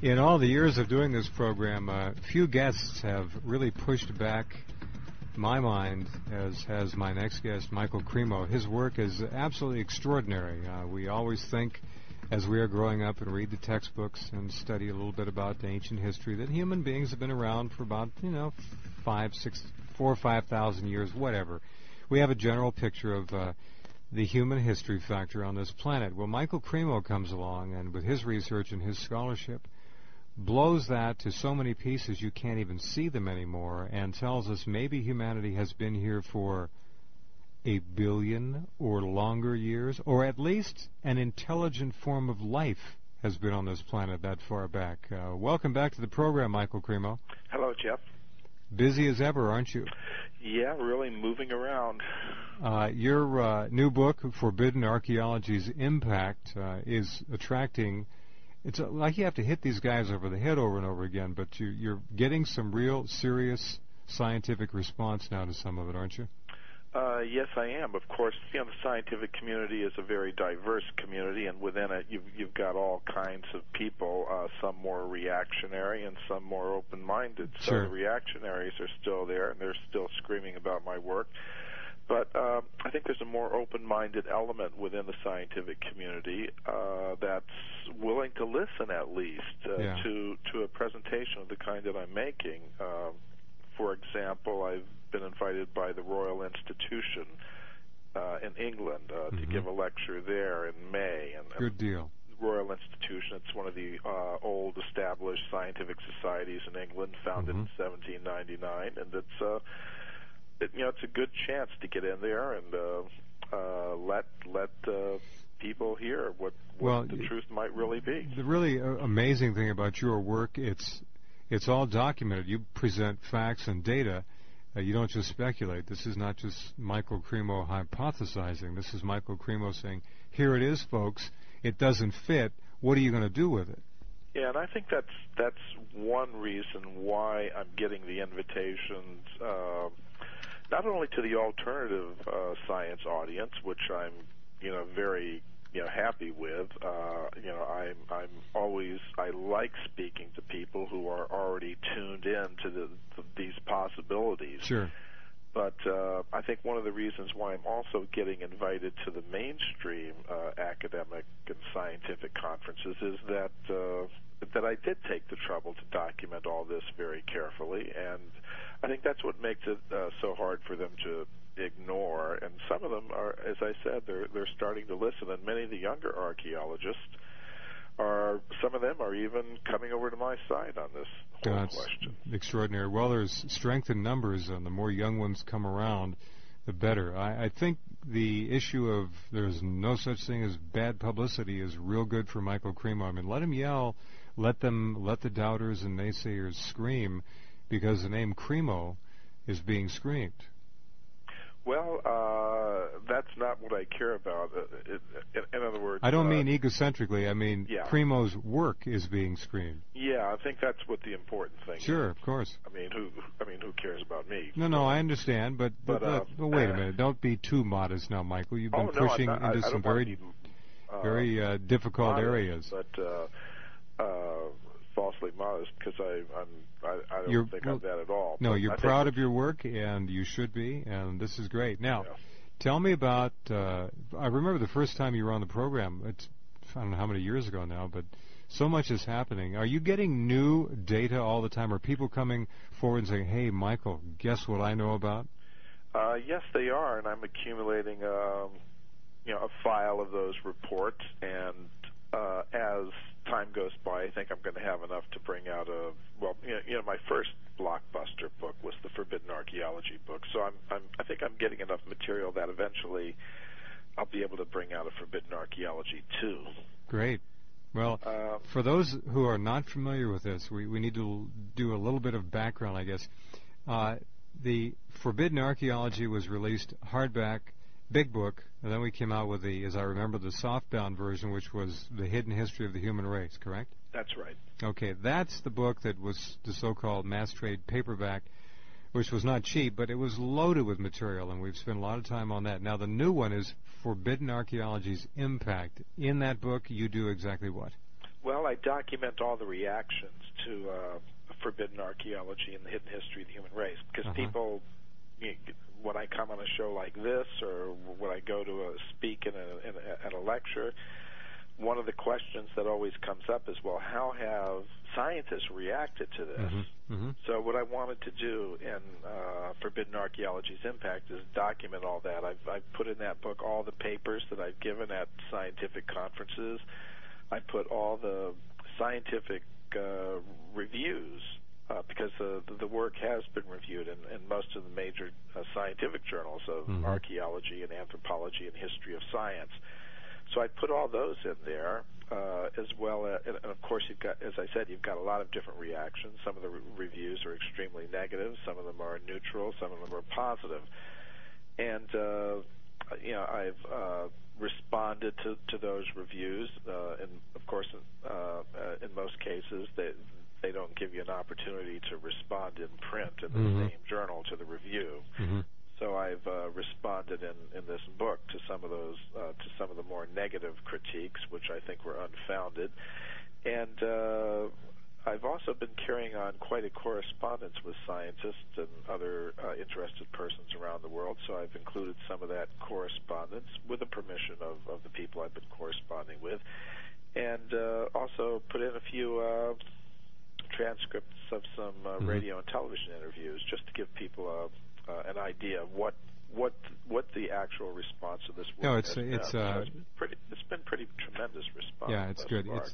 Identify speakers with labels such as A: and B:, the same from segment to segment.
A: In all the years of doing this program, few guests have really pushed back my mind, as has my next guest, Michael Cremo. His work is absolutely extraordinary. We always think, as we are growing up and read the textbooks and study a little bit about ancient history, that human beings have been around for about, 4 or 5,000 years, whatever. We have a general picture of the human history factor on this planet. Well, Michael Cremo comes along, and with his research and his scholarship, blows that to so many pieces you can't even see them anymore, and tells us maybe humanity has been here for 1 billion or longer years, or at least an intelligent form of life has been on this planet that far back. Welcome back to the program, Michael Cremo.
B: Hello, Jeff.
A: Busy as ever, aren't you?
B: Yeah, really moving around.
A: Your new book, Forbidden Archaeology's Impact, is attracting... It's like you have to hit these guys over the head over and over again, but you're getting some real serious scientific response now to some of it, aren't you?
B: Yes, I am. Of course, the scientific community is a very diverse community, and within it, you've got all kinds of people. Some more reactionary, and some more open-minded.
A: Sure.
B: So the reactionaries are still there, and they're still screaming about my work. But I think there's a more open-minded element within the scientific community that's willing to listen, at least, to a presentation of the kind that I'm making. For example, I've been invited by the Royal Institution in England to give a lecture there in May. And
A: good deal.
B: Royal Institution, it's one of the old established scientific societies in England, founded in 1799, and it's a good chance to get in there and let people hear what the truth might really be.
A: The really amazing thing about your work, it's all documented. You present facts and data. You don't just speculate. This is not just Michael Cremo hypothesizing. This is Michael Cremo saying, here it is, folks. It doesn't fit. What are you going to do with it?
B: Yeah, and I think that's one reason why I'm getting the invitations, not only to the alternative science audience, which I'm, very, happy with. I like speaking to people who are already tuned in to these possibilities.
A: Sure.
B: But I think one of the reasons why I'm also getting invited to the mainstream academic and scientific conferences is that I did take the trouble to document all this very carefully, and I think that's what makes it so hard for them to ignore. And some of them are, as I said, they're starting to listen, and many of the younger archaeologists some of them are even coming over to my side on this whole question.
A: Extraordinary. Well, there's strength in numbers, and the more young ones come around, the better. I think the issue of there's no such thing as bad publicity is real good for Michael Cremo. I mean, let him yell, let the doubters and naysayers scream, because the name Cremo is being screamed.
B: Well, that's not what I care about. In other words,
A: I don't mean egocentrically. I mean, Cremo's work is being screened.
B: Yeah, I think that's what the important thing is.
A: Sure, of course.
B: I mean, who cares about me?
A: No, I understand, but wait a minute. Don't be too modest now, Michael. You've been pushing into some very difficult areas.
B: But falsely modest, because I don't think I'm that at all.
A: No, you're proud of your work, and you should be, and this is great. Now, tell me about, I remember the first time you were on the program, I don't know how many years ago now, but so much is happening. Are you getting new data all the time? Are people coming forward and saying, hey, Michael, guess what I know about?
B: Yes, they are, and I'm accumulating a file of those reports, and as time goes by, I think I'm going to have enough to bring out my first blockbuster book was the Forbidden Archaeology book. So I think I'm getting enough material that eventually I'll be able to bring out a Forbidden Archaeology 2.
A: Great. Well, for those who are not familiar with this, we need to do a little bit of background, I guess. The Forbidden Archaeology was released hardback, big book, and then we came out with as I remember, the softbound version, which was The Hidden History of the Human Race, correct?
B: That's right.
A: Okay, that's the book that was the so-called mass trade paperback, which was not cheap, but it was loaded with material, and we've spent a lot of time on that. Now, the new one is Forbidden Archaeology's Impact. In that book, you do exactly what?
B: Well, I document all the reactions to forbidden archaeology and the hidden history of the human race, because people, when I come on a show like this, or when I go to speak at a lecture, one of the questions that always comes up is, well, how have scientists reacted to this? So what I wanted to do in Forbidden Archaeology's Impact is document all that. I've put in that book all the papers that I've given at scientific conferences. I put all the scientific reviews, because the work has been reviewed in most of the major scientific journals of archaeology and anthropology and history of science. So I put all those in there, as well as, and of course, you've got, as I said, you've got a lot of different reactions. Some of the reviews are extremely negative, some of them are neutral, some of them are positive. And I've responded to those reviews, and of course, in most cases, they don't give you an opportunity to respond in print in the same journal to the review. So I've responded in this book to some of those, to some of the more negative critiques, which I think were unfounded. And I've also been carrying on quite a correspondence with scientists and other interested persons around the world, so I've included some of that correspondence with the permission of the people I've been corresponding with, and also put in a few transcripts of some radio and television interviews, just to give people an idea of what the actual response of this work has been. It's been pretty tremendous response.
A: Yeah, it's good.
B: Far.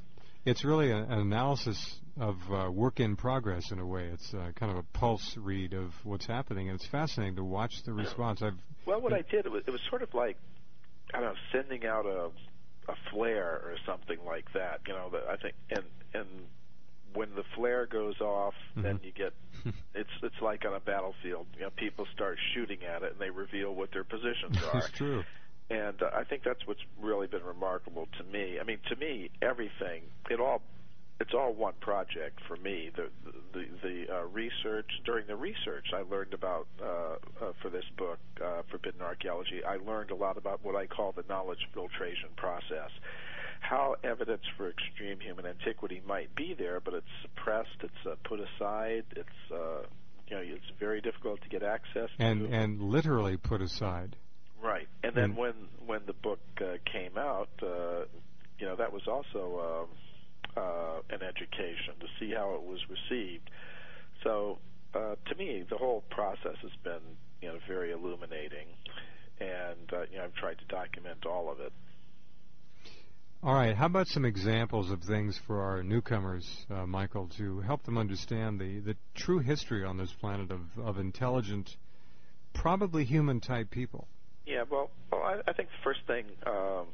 A: It's really an analysis of work in progress in a way. It's kind of a pulse read of what's happening, and it's fascinating to watch the response.
B: What I did, it was sort of like, I don't know, sending out a flare or something like that. You know, that I think, and when the flare goes off, then you get, it's like on a battlefield. You know, people start shooting at it, and they reveal what their positions are.
A: It's true.
B: And I think that's what's really been remarkable to me. I mean, to me, everything, it's all one project for me. The research, during the research I learned about, for this book, Forbidden Archaeology, I learned a lot about what I call the knowledge filtration process. How evidence for extreme human antiquity might be there, but it's suppressed, it's put aside, it's very difficult to get access to.
A: And literally put aside.
B: Right, and then when the book came out, that was also an education to see how it was received. So to me, the whole process has been very illuminating, and I've tried to document all of it.
A: All right, how about some examples of things for our newcomers, Michael, to help them understand the true history on this planet of intelligent, probably human-type people? Yeah,
B: well, I think the first thing a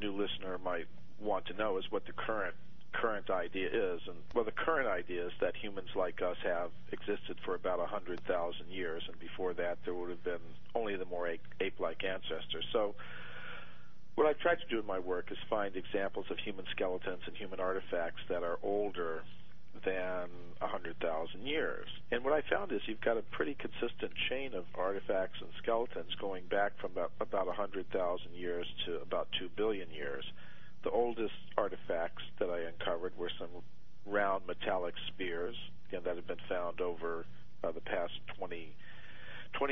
B: new listener might want to know is what the current idea is. And well, the current idea is that humans like us have existed for about 100,000 years, and before that there would have been only the more ape-like ancestors. So what I've tried to do in my work is find examples of human skeletons and human artifacts that are older than 100,000 years. And what I found is you've got a pretty consistent chain of artifacts and skeletons going back from about 100,000 years to about 2 billion years. The oldest artifacts that I uncovered were some round metallic spears that had been found over the past 20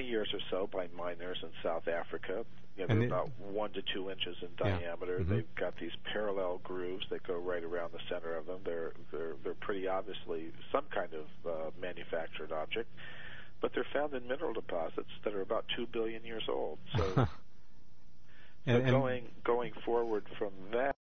B: years or so by miners in South Africa. They're about 1 to 2 inches in diameter. They've got these parallel grooves that go right around the center of them. They're pretty obviously some kind of manufactured object, but they're found in mineral deposits that are about 2 billion years old. So, going forward from that.